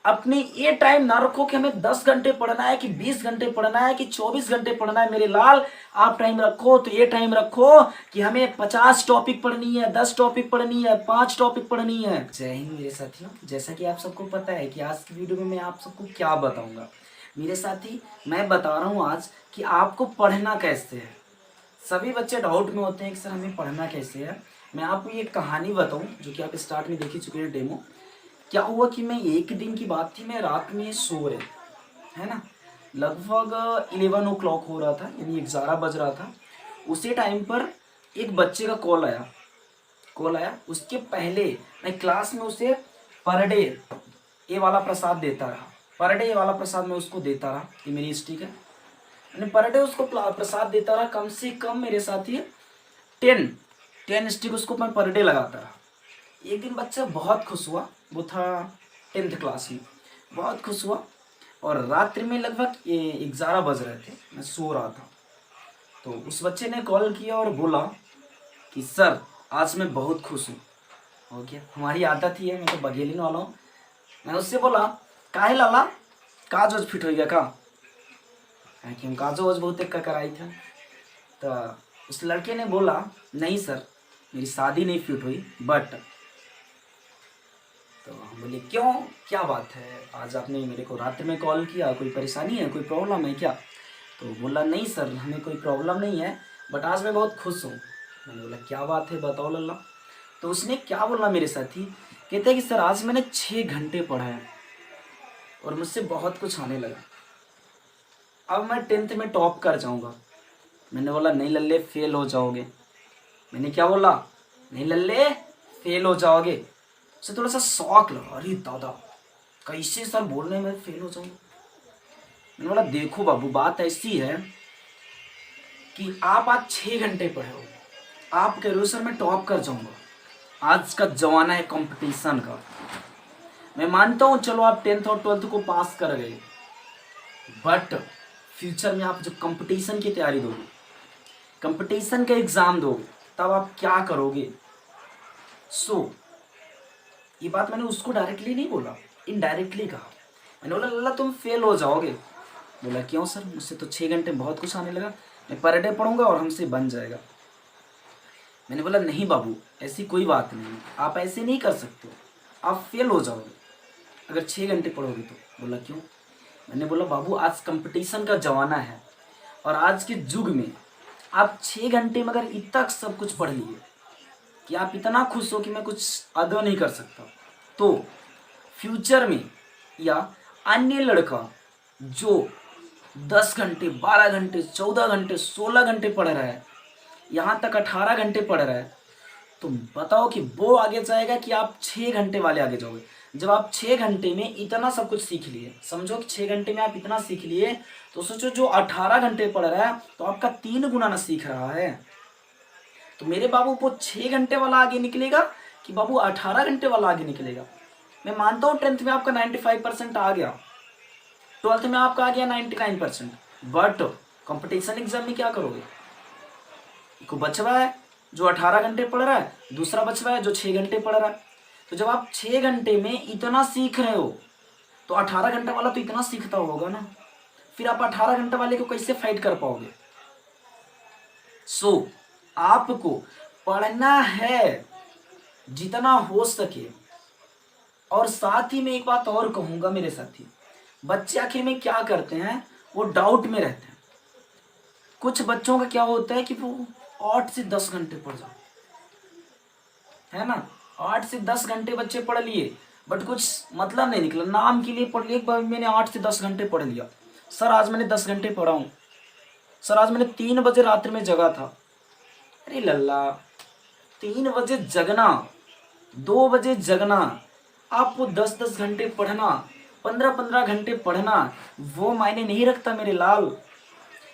अपने ये टाइम ना रखो कि हमें 10 घंटे पढ़ना है कि 20 घंटे पढ़ना है कि 24 घंटे पढ़ना है। मेरे लाल, आप टाइम रखो तो ये टाइम रखो कि हमें 50 टॉपिक पढ़नी है, 10 टॉपिक पढ़नी है, 5 टॉपिक पढ़नी है। जय हिंद मेरे साथियों। जैसा कि आप सबको पता है कि आज की वीडियो में मैं आप सबको क्या बताऊंगा मेरे साथी, मैं बता रहा हूँ आज कि आपको पढ़ना कैसे है। सभी बच्चे डाउट में होते हैं कि सर हमें पढ़ना कैसे है। मैं आपको ये कहानी बताऊं जो कि आप स्टार्ट में देख ही चुके हैं डेमो। क्या हुआ कि मैं एक दिन की बात थी, मैं रात में सो रहे है ना, लगभग 11 o'clock हो रहा था, यानी 11 बज रहा था। उसी टाइम पर एक बच्चे का कॉल आया। उसके पहले मैं क्लास में उसे पर डे ये वाला प्रसाद देता रहा। पर डे ये वाला प्रसाद मैं उसको देता रहा, ये मेरी स्टिक है। मैंने पर डे उसको प्रसाद देता रहा, कम से कम मेरे साथी 10 स्टिक उसको मैं पर डे लगाता रहा। एक दिन बच्चा बहुत खुश हुआ, वो था 10th क्लास में, बहुत खुश हुआ। और रात्रि में लगभग 11 बज रहे थे, मैं सो रहा था। तो उस बच्चे ने कॉल किया और बोला कि सर आज मैं बहुत खुश हूँ। हो गया, हमारी आदत ही है, मैं तो बघेलिन वाला हूँ। मैं उससे बोला काहे लाला, काज वज फिट हो गया का, कि हम काजो वज बहुत एक कराई था। तो उस लड़के ने बोला नहीं सर, मेरी शादी नहीं फिट हुई बट। तो हम बोले क्यों, क्या बात है, आज आपने मेरे को रात में कॉल किया, कोई परेशानी है, कोई प्रॉब्लम है क्या। तो बोला नहीं सर हमें कोई प्रॉब्लम नहीं है, बट आज मैं बहुत खुश हूँ। मैंने बोला क्या बात है बताओ लल्ला। तो उसने क्या बोला मेरे साथी, कहते हैं कि सर आज मैंने 6 घंटे पढ़ा है और मुझसे बहुत कुछ आने लगा, अब मैं 10th में टॉप कर जाऊँगा। मैंने बोला नहीं लल्ले फेल हो जाओगे। मैंने क्या बोला, नहीं लल्ले फेल हो जाओगे। उसे थोड़ा सा शौक लगा, अरे दादा कैसे सर बोल रहे हैं मैं फेल हो जाऊंगा। मैंने बोला देखो बाबू बात ऐसी है कि आप आज 6 घंटे पढ़े हो, आप कह रहे हो सर मैं टॉप कर जाऊंगा। आज का जमाना है कंपटीशन का। मैं मानता हूँ चलो आप 10th और 12th को पास कर गए, बट फ्यूचर में आप जब कंपटीशन की तैयारी दोगे, कंपटीशन का एग्जाम दोगे, तब आप क्या करोगे। ये बात मैंने उसको डायरेक्टली नहीं बोला, इनडायरेक्टली कहा। मैंने बोला लल्ला तुम फेल हो जाओगे। बोला क्यों सर, मुझसे तो 6 घंटे बहुत कुछ आने लगा, मैं पर डे पढ़ूंगा और हमसे बन जाएगा। मैंने बोला नहीं बाबू ऐसी कोई बात नहीं, आप ऐसे नहीं कर सकते, आप फेल हो जाओगे अगर 6 घंटे पढ़ोगे तो। बोला क्यों। मैंने बोला बाबू आज कंपटीशन का ज़माना है और आज के युग में आप 6 घंटे में अगर इतना सब कुछ पढ़ लिए कि आप इतना खुश हो कि मैं कुछ अदा नहीं कर सकता, तो फ्यूचर में या अन्य लड़का जो 10 घंटे 12 घंटे 14 घंटे 16 घंटे पढ़ रहा है, यहाँ तक 18 घंटे पढ़ रहा है, तो बताओ कि वो आगे जाएगा कि आप 6 घंटे वाले आगे जाओगे। जब आप 6 घंटे में इतना सब कुछ सीख लिए, समझो कि 6 घंटे में आप इतना सीख लिए, तो सोचो जो 18 घंटे पढ़ रहा है तो आपका 3 गुना ना सीख रहा है। तो मेरे बाबू वो 6 घंटे वाला आगे निकलेगा कि बाबू 18 घंटे वाला आगे निकलेगा। मैं मानता हूँ 10th में आपका 95% आ गया, 12th में आपका आ गया 99%, बट कंपटीशन एग्जाम में क्या करोगे। एक बचवा है जो 18 घंटे पढ़ रहा है, दूसरा बचवा है जो 6 घंटे पढ़ रहा है। तो जब आप 6 घंटे में इतना सीख रहे हो तो 18 घंटे वाला तो इतना सीखता होगा ना, फिर आप 18 घंटे वाले को कैसे फाइट कर पाओगे। आपको पढ़ना है जितना हो सके। और साथ ही में एक बात और कहूंगा मेरे साथी, बच्चे आखिर में क्या करते हैं, वो डाउट में रहते हैं। कुछ बच्चों का क्या होता है कि वो 8 से 10 घंटे पढ़ जाते है ना, 8 से 10 घंटे बच्चे पढ़ लिए बट कुछ मतलब नहीं निकला, नाम के लिए पढ़ लिए। एक बार मैंने 8 से 10 घंटे पढ़ लिया, सर आज मैंने 10 घंटे पढ़ा हूँ, सर आज मैंने 3 बजे रात्रि में जगा था। अरे लल्ला 3 बजे जगना, 2 बजे जगना, आपको 10-10 घंटे पढ़ना, 15-15 घंटे पढ़ना, वो मायने नहीं रखता मेरे लाल।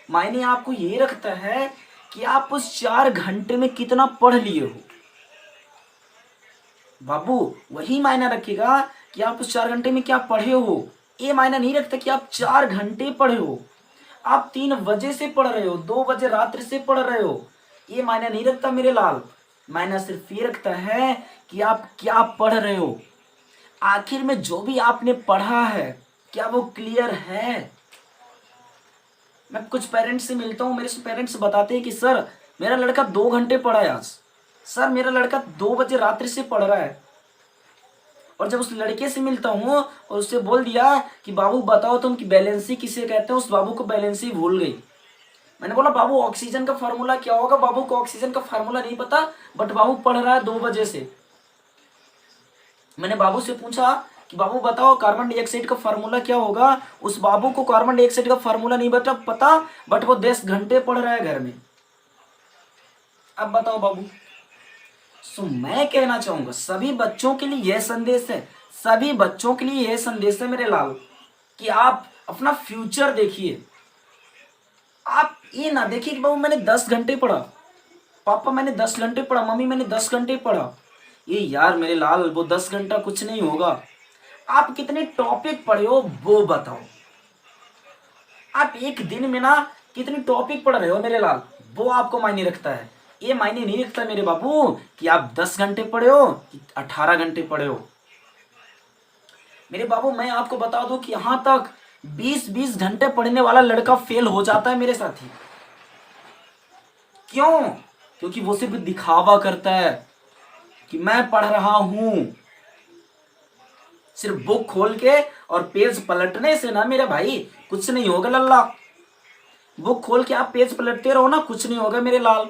मायने आपको ये रखता है कि आप उस 4 घंटे में कितना पढ़ लिए हो। बाबू वही मायना रखेगा कि आप उस 4 घंटे में क्या पढ़े हो। ये मायना नहीं रखता कि आप 4 घंटे पढ़े हो, आप 3 बजे से पढ़ रहे हो, 2 बजे रात्रि से पढ़ रहे हो, ये मायना नहीं रखता मेरे लाल। मायना सिर्फ ये रखता है कि आप क्या पढ़ रहे हो। आखिर में जो भी आपने पढ़ा है क्या वो क्लियर है? मैं कुछ पेरेंट्स से मिलता हूँ, मेरे से पेरेंट्स बताते हैं कि सर मेरा लड़का 2 घंटे पढ़ा है आज, सर मेरा लड़का 2 बजे रात्रि से पढ़ रहा है। और जब उस लड़के से मिलता हूँ और उससे बोल दिया कि बाबू बताओ तुम कि बैलेंसी किसे कहते हैं, उस बाबू को बैलेंसी भूल गई। मैंने बोला बाबू ऑक्सीजन का फार्मूला क्या होगा? बाबू को ऑक्सीजन का फार्मूला नहीं पता, बट बाबू पढ़ रहा है 2 बजे से। मैंने बाबू से पूछा कि बाबू बताओ कार्बन डाइऑक्साइड का फार्मूला क्या होगा? उस बाबू को कार्बन डाइऑक्साइड का फार्मूला नहीं पता, बट वो 10 घंटे पढ़ रहा है घर में। अब बताओ बाबू। सो मैं कहना चाहूंगा सभी बच्चों के लिए यह संदेश है, सभी बच्चों के लिए यह संदेश है मेरे लाल, कि आप अपना फ्यूचर देखिए। आप ये ना देखिए कि बाबू मैंने 10 घंटे पढ़ा, पापा मैंने 10 घंटे पढ़ा, मम्मी मैंने 10 घंटे पढ़ा। ये यार मेरे लाल वो 10 घंटा कुछ नहीं होगा। आप कितने टॉपिक पढ़े हो वो बताओ। आप एक दिन में ना कितने टॉपिक पढ़ रहे हो मेरे लाल, वो आपको मायने रखता है। ये मायने नहीं रखता मेरे बाबू कि आप 10 घंटे पढ़े हो कि 18 घंटे पढ़े हो। मेरे बाबू मैं आपको बता दूं कि यहां तक 20-20 घंटे पढ़ने वाला लड़का फेल हो जाता है मेरे साथी। क्यों? क्योंकि वो सिर्फ दिखावा करता है कि मैं पढ़ रहा हूं। सिर्फ बुक खोल के और पेज पलटने से ना मेरे भाई कुछ नहीं होगा लल्ला। बुक खोल के आप पेज पलटते रहो ना, कुछ नहीं होगा मेरे लाल।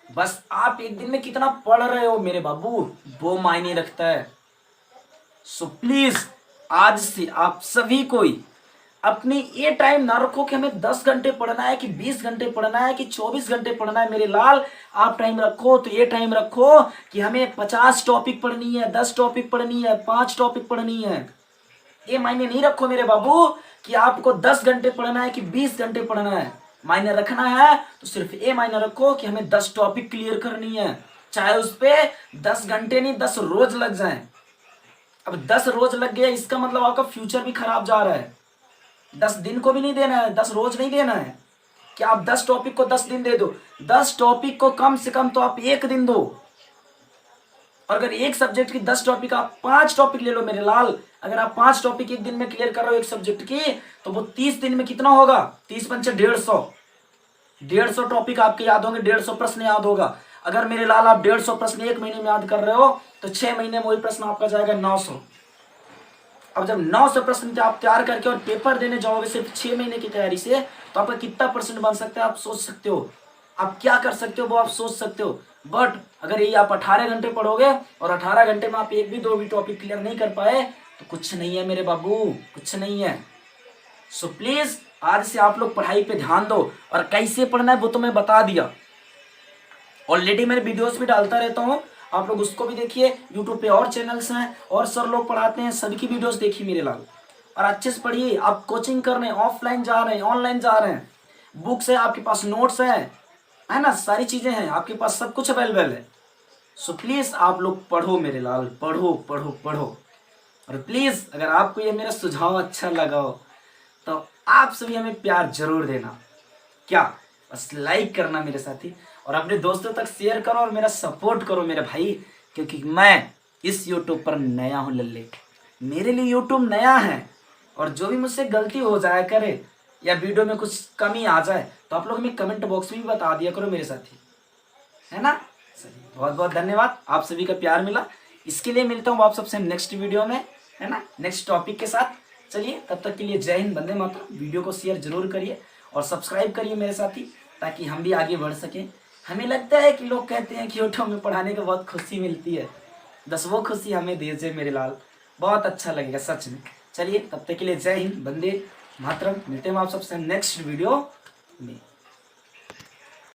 बस आप एक दिन में कितना पढ़ रहे हो मेरे बाबू वो मायने रखता है। सो प्लीज आज से आप सभी कोई अपनी ये टाइम ना रखो कि हमें 10 घंटे पढ़ना है कि 20 घंटे पढ़ना है कि 24 घंटे पढ़ना है मेरे लाल। आप टाइम रखो तो ये टाइम रखो कि हमें 50 टॉपिक पढ़नी है, 10 टॉपिक पढ़नी है, 5 टॉपिक पढ़नी है। ये मायने नहीं रखो मेरे बाबू कि आपको 10 घंटे पढ़ना है कि 20 घंटे पढ़ना है। मायने रखना है तो सिर्फ ये मायने रखो कि हमें 10 टॉपिक क्लियर करनी है, चाहे उस पे 10 घंटे नहीं 10 रोज लग जाए। अब 10 रोज लग गया इसका मतलब आपका फ्यूचर भी खराब जा रहा है। 10 दिन को भी नहीं देना है, 10 रोज नहीं देना है कि आप 10 टॉपिक को 10 दिन दे दो। 10 टॉपिक को कम से कम तो आप 1 दिन दो। और अगर एक सब्जेक्ट की 10 टॉपिक, आप 5 टॉपिक ले लो मेरे लाल। अगर आप 5 टॉपिक एक दिन में क्लियर कर रहे हो एक सब्जेक्ट की, तो वो 30 दिन में कितना होगा? 30 पंचे 150। 150 टॉपिक आपके याद होंगे, 150 प्रश्न याद होगा। अगर मेरे लाल आप 150 प्रश्न 1 महीने में याद कर रहे हो तो 6 महीने में वही प्रश्न आपका जाएगा 900। अब जब 900 प्रश्न आप तैयार करके और पेपर देने जाओगे सिर्फ 6 महीने की तैयारी से, तो आपका कितना परसेंट बन सकता है आप सोच सकते हो। आप क्या कर सकते हो वो आप सोच सकते हो। बट अगर ये आप 18 घंटे पढ़ोगे और 18 घंटे में आप एक भी 2 भी टॉपिक क्लियर नहीं कर पाए तो कुछ नहीं है मेरे बाबू, कुछ नहीं है। सो प्लीज आज से आप लोग पढ़ाई पे ध्यान दो। और कैसे पढ़ना है वो तो मैं बता दिया, ऑलरेडी मैंने वीडियोस भी डालता रहता हूँ, आप लोग उसको भी देखिए। यूट्यूब पे और चैनल्स हैं और सर लोग पढ़ाते हैं, सभी की वीडियोस देखिए मेरे लाल। और अच्छे से पढ़िए। आप कोचिंग करने ऑफलाइन जा रहे हैं, ऑनलाइन जा रहे हैं, बुक्स है आपके पास, नोट्स है ना, सारी चीजें हैं आपके पास, सब कुछ अवेलेबल है। सो प्लीज आप लोग पढ़ो मेरे लाल, पढ़ो पढ़ो पढ़ो। और प्लीज अगर आपको ये मेरा सुझाव अच्छा लगा हो तो आप सभी हमें प्यार जरूर देना। क्या बस लाइक करना मेरे साथी, और अपने दोस्तों तक शेयर करो और मेरा सपोर्ट करो मेरे भाई, क्योंकि मैं इस यूट्यूब पर नया हूँ लल्ले। मेरे लिए यूट्यूब नया है और जो भी मुझसे गलती हो जाए करे या वीडियो में कुछ कमी आ जाए तो आप लोग हमें कमेंट बॉक्स में भी बता दिया करो मेरे साथी, है ना। चलिए बहुत बहुत धन्यवाद, आप सभी का प्यार मिला। इसके लिए मिलता हूँ आप सबसे नेक्स्ट वीडियो में, है ना, नेक्स्ट टॉपिक के साथ। चलिए तब तक के लिए जय हिंद, वंदे मातरम। वीडियो को शेयर जरूर करिए और सब्सक्राइब करिए मेरे साथी, ताकि हम भी आगे बढ़ सकें। हमें लगता है कि लोग कहते हैं कि यूट्यूब में पढ़ाने को बहुत खुशी मिलती है, बस वो खुशी हमें दीजिए मेरे लाल, बहुत अच्छा लगेगा सच में। चलिए तब तक के लिए जय हिंद, वंदे मातरम। मिलते हैं आप सबसे नेक्स्ट वीडियो में।